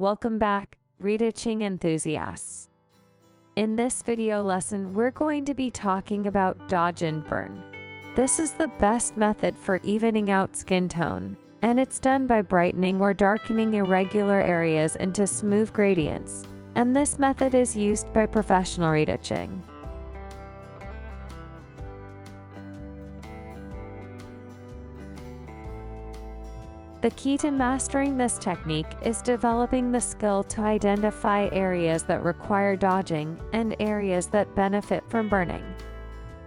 Welcome back, retouching enthusiasts. In this video lesson, we're going to be talking about dodge and burn. This is the best method for evening out skin tone, and it's done by brightening or darkening irregular areas into smooth gradients, and this method is used by professional retouching. The key to mastering this technique is developing the skill to identify areas that require dodging and areas that benefit from burning.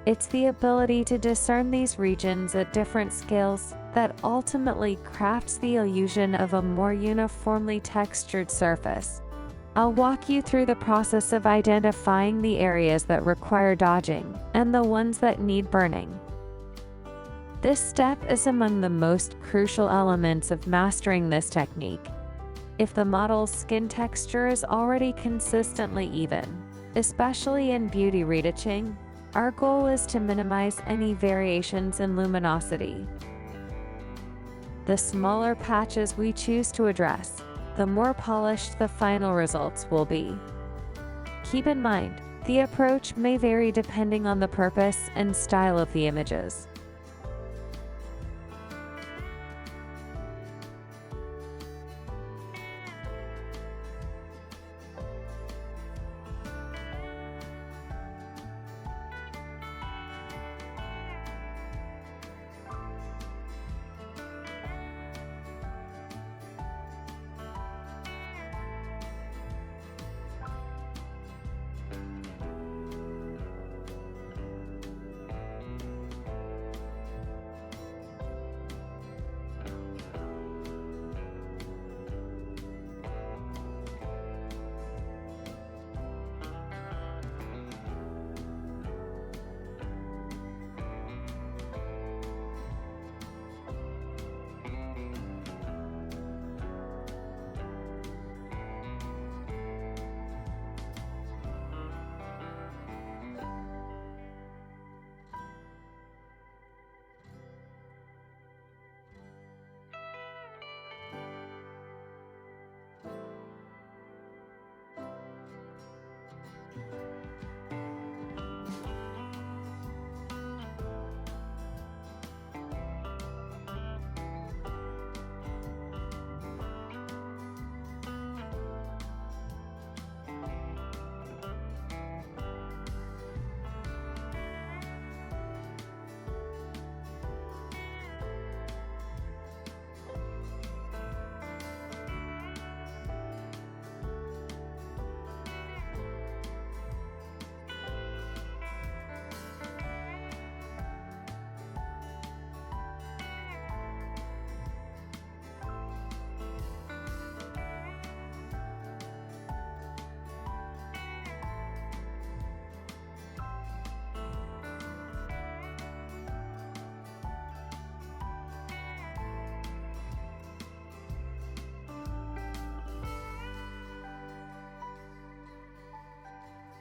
It's the ability to discern these regions at different scales that ultimately crafts the illusion of a more uniformly textured surface. I'll walk you through the process of identifying the areas that require dodging and the ones that need burning. This step is among the most crucial elements of mastering this technique. If the model's skin texture is already consistently even, especially in beauty retouching, our goal is to minimize any variations in luminosity. The smaller patches we choose to address, the more polished the final results will be. Keep in mind, the approach may vary depending on the purpose and style of the images.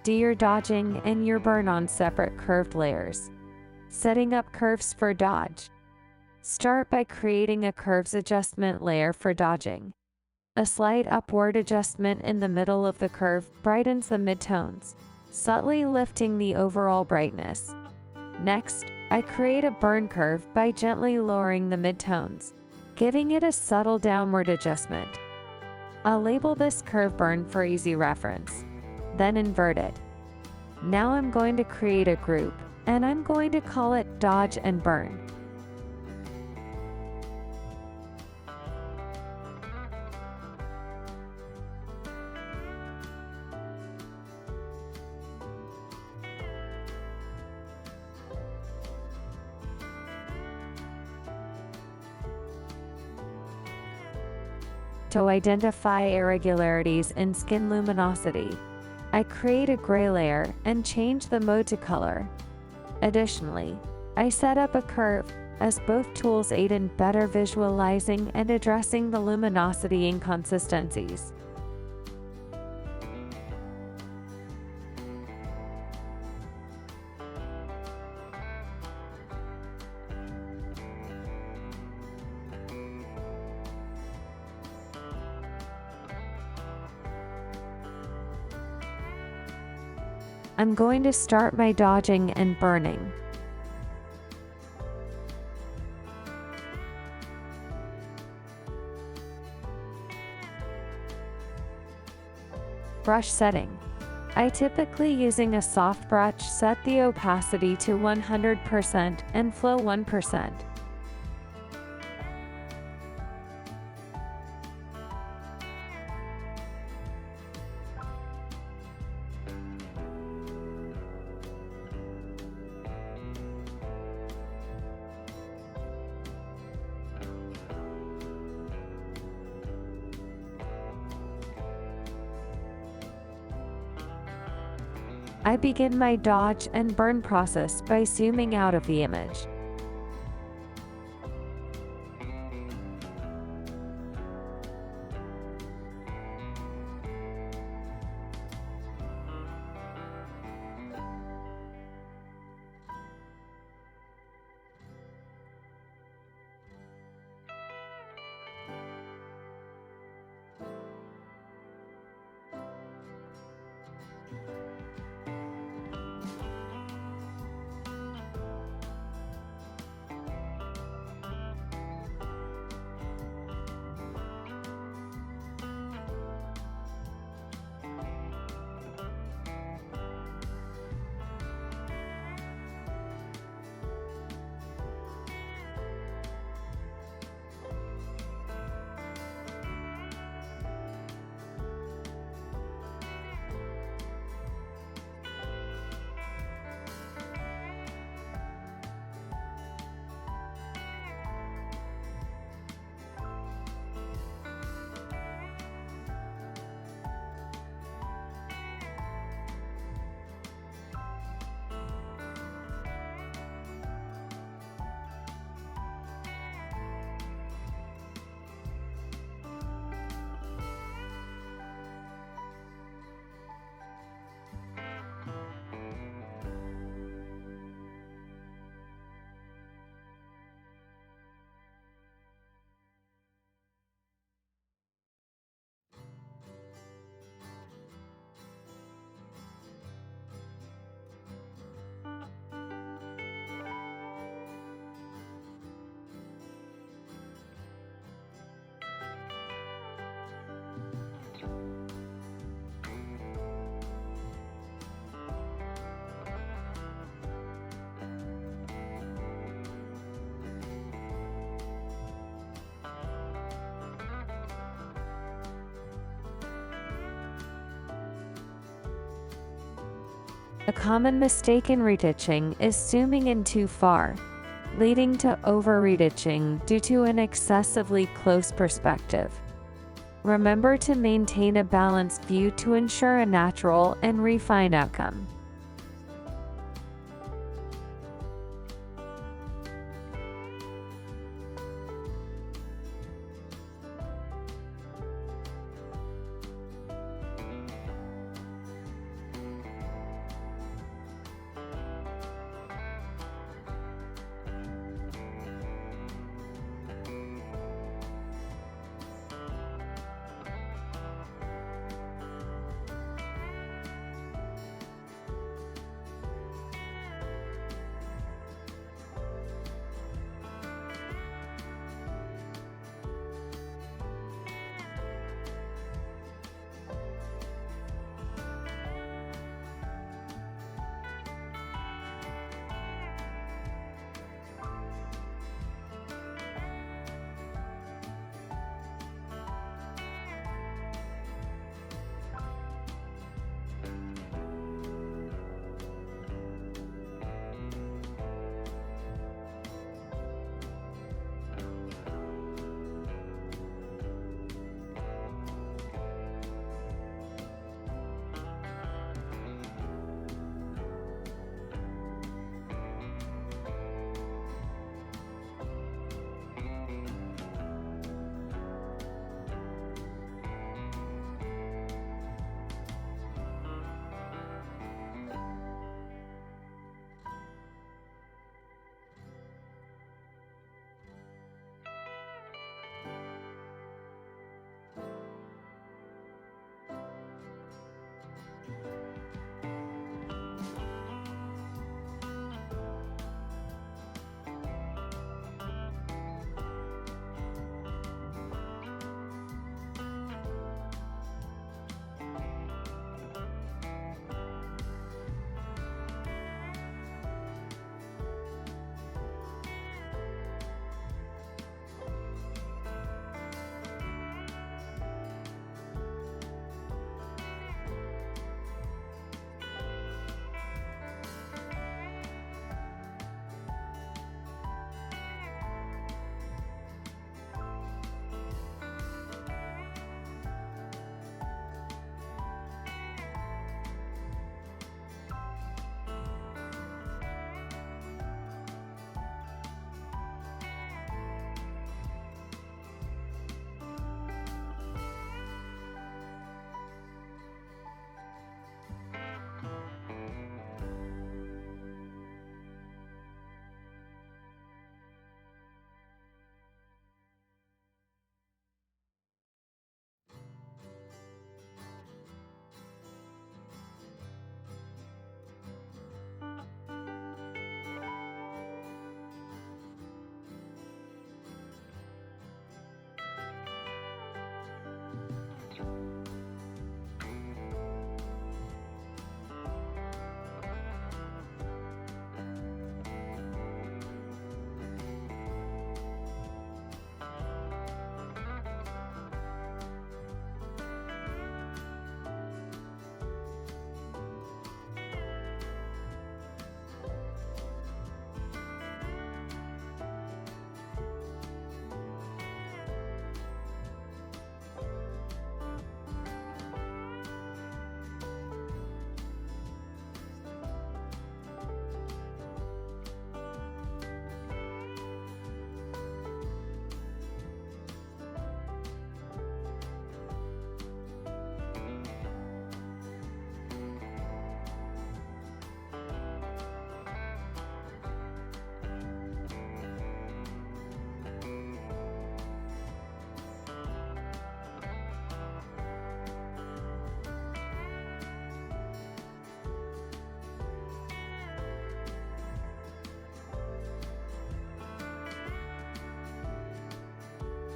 Do your dodging and your burn on separate curved layers. Setting up curves for dodge. Start by creating a curves adjustment layer for dodging. A slight upward adjustment in the middle of the curve brightens the midtones, subtly lifting the overall brightness. Next, I create a burn curve by gently lowering the midtones, giving it a subtle downward adjustment. I'll label this curve burn for easy reference, then invert it. Now I'm going to create a group, and I'm going to call it dodge and burn. To identify irregularities in skin luminosity, I create a gray layer and change the mode to color. Additionally, I set up a curve, as both tools aid in better visualizing and addressing the luminosity inconsistencies. I'm going to start my dodging and burning. Brush setting. I typically using a soft brush set the opacity to 100% and flow 1%. I begin my dodge and burn process by zooming out of the image. A common mistake in retouching is zooming in too far, leading to over-retouching due to an excessively close perspective. Remember to maintain a balanced view to ensure a natural and refined outcome.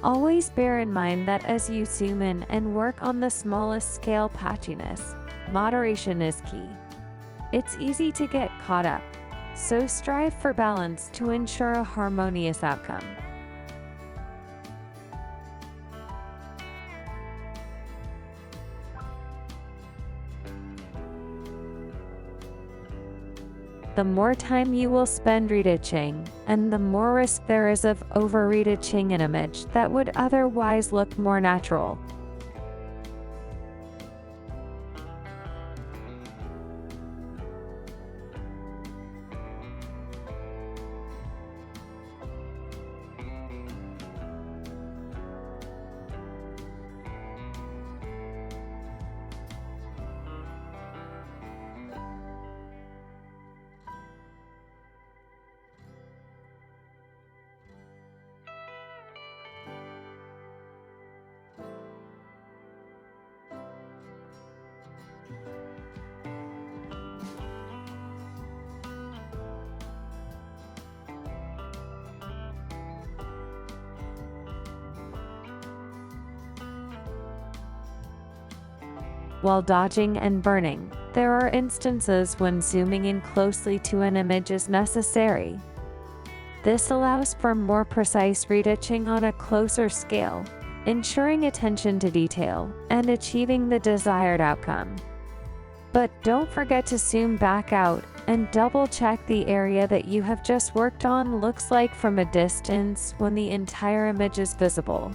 Always bear in mind that as you zoom in and work on the smallest scale patchiness, moderation is key. It's easy to get caught up, so strive for balance to ensure a harmonious outcome. The more time you will spend retouching, and the more risk there is of over-retouching an image that would otherwise look more natural. While dodging and burning, there are instances when zooming in closely to an image is necessary. This allows for more precise retouching on a closer scale, ensuring attention to detail and achieving the desired outcome. But don't forget to zoom back out and double-check the area that you have just worked on looks like from a distance when the entire image is visible.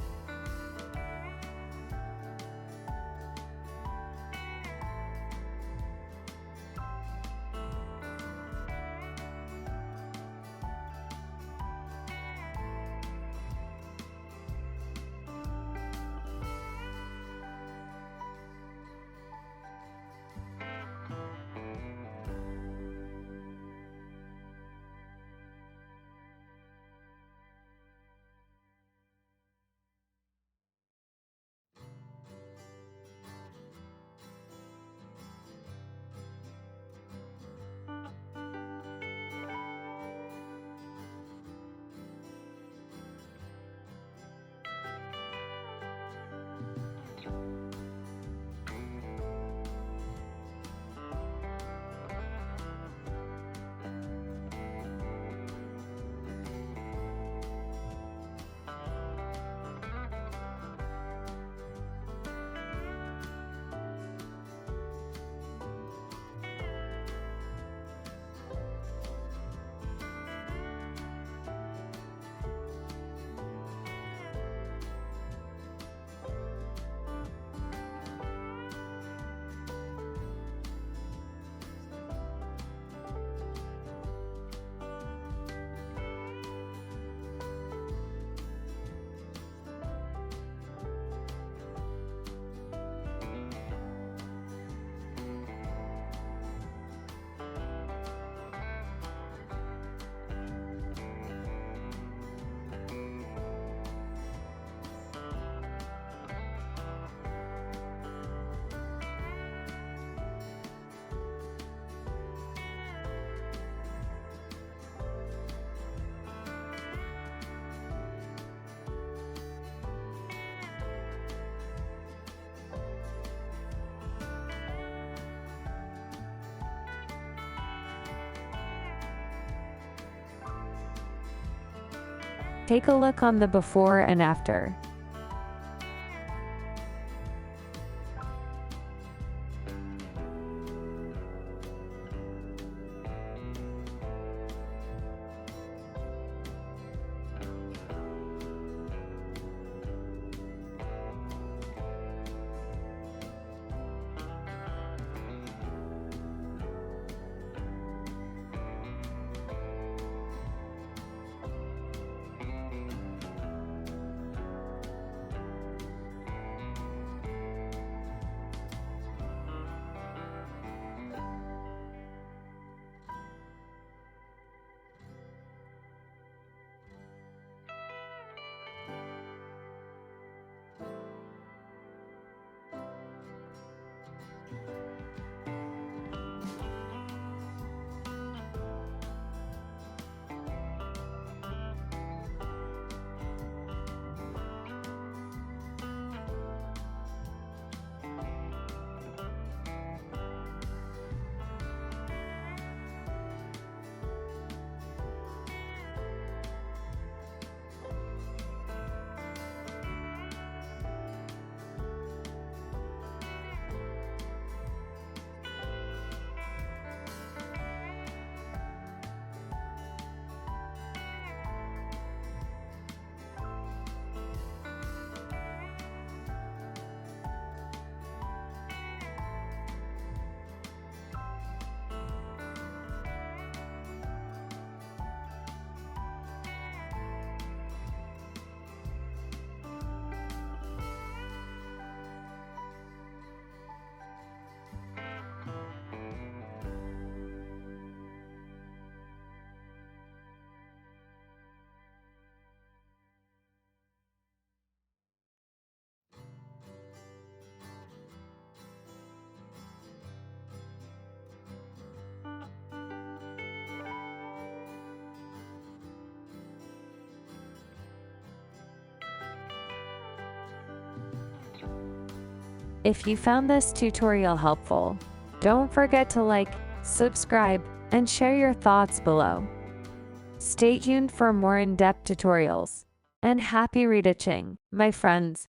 Take a look on the before and after. If you found this tutorial helpful, don't forget to like, subscribe, and share your thoughts below. Stay tuned for more in-depth tutorials. And happy retouching, my friends!